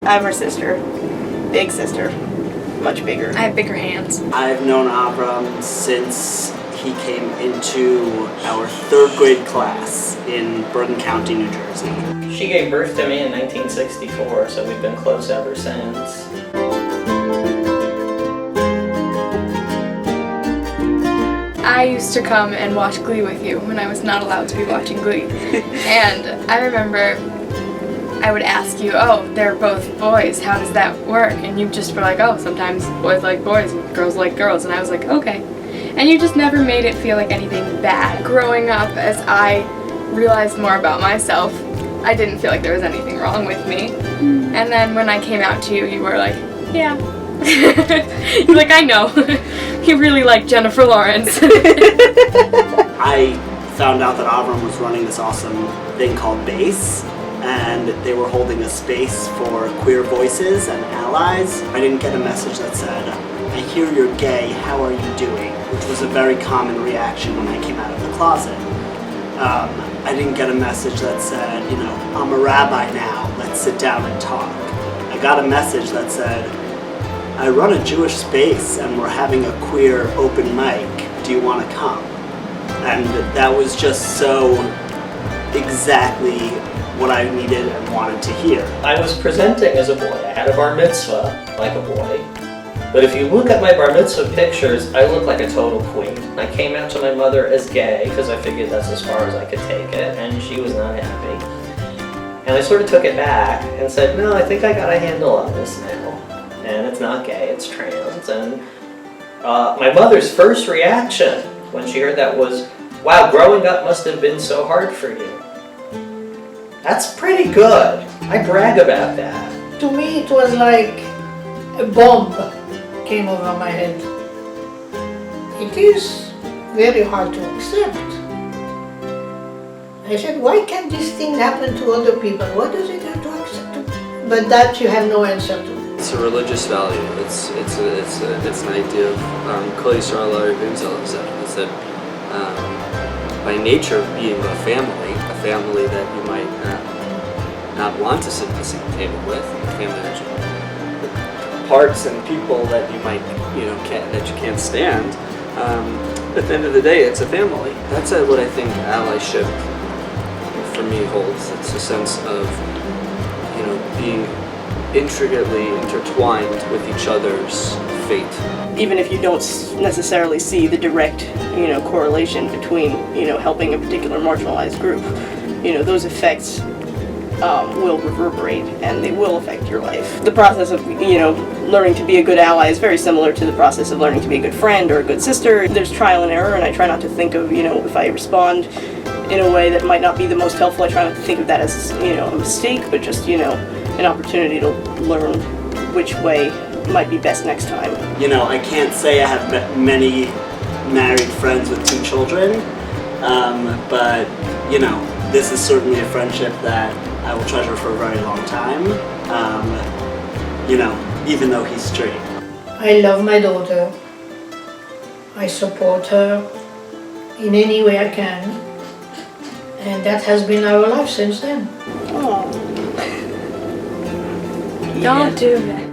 I'm her sister. Big sister. Much bigger. I have bigger hands. I've known Avram since he came into our 3rd grade class in Bergen County, New Jersey. She gave birth to me in 1964, so we've been close ever since. I used to come and watch Glee with you when I was not allowed to be watching Glee. And I remember I would ask you, oh, they're both boys, how does that work? And you just were like, oh, sometimes boys like boys and girls like girls. And I was like, okay. And you just never made it feel like anything bad. Growing up, as I realized more about myself, I didn't feel like there was anything wrong with me. And then when I came out to you, you were like, yeah. You're like, I know. You really like Jennifer Lawrence. I found out that Avram was running this awesome thing called BASE, and they were holding a space for queer voices and allies. I didn't get a message that said, I hear you're gay, how are you doing? Which was a very common reaction when I came out of the closet. I didn't get a message that said, you know, I'm a rabbi now, let's sit down and talk. I got a message that said, I run a Jewish space and we're having a queer open mic, do you want to come? And that was just so exactly what I needed and wanted to hear. I was presenting as a boy. I had a bar mitzvah like a boy. But if you look at my bar mitzvah pictures, I look like a total queen. I came out to my mother as gay because I figured that's as far as I could take it, and she was not happy. And I sort of took it back and said, no, I think I got a handle on this now. And it's not gay, it's trans. And my mother's first reaction when she heard that was, wow, growing up must have been so hard for you. That's pretty good. I brag about that. To me, it was like a bomb came over my head. It is very hard to accept. I said, why can't this thing happen to other people? Why does it have to accept it? But that you have no answer to. It's a religious value. It's an idea of Kol Yisrael Arivim Zeh. It's that by nature of being a family that you might not want to sit at the same table with, a family that you parts and people that you might that you can't stand. At the end of the day, it's a family. That's what I think allyship for me holds. It's a sense of being intricately intertwined with each other's fate. Even if you don't necessarily see the direct, correlation between, helping a particular marginalized group, those effects will reverberate and they will affect your life. The process of, learning to be a good ally is very similar to the process of learning to be a good friend or a good sister. There's trial and error, and I try not to think of, if I respond in a way that might not be the most helpful, I try not to think of that as, a mistake, but just, an opportunity to learn which way might be best next time. I can't say I have many married friends with 2 children, but, this is certainly a friendship that I will treasure for a very long time, even though he's straight. I love my daughter. I support her in any way I can. And that has been our life since then. Oh. Don't do that.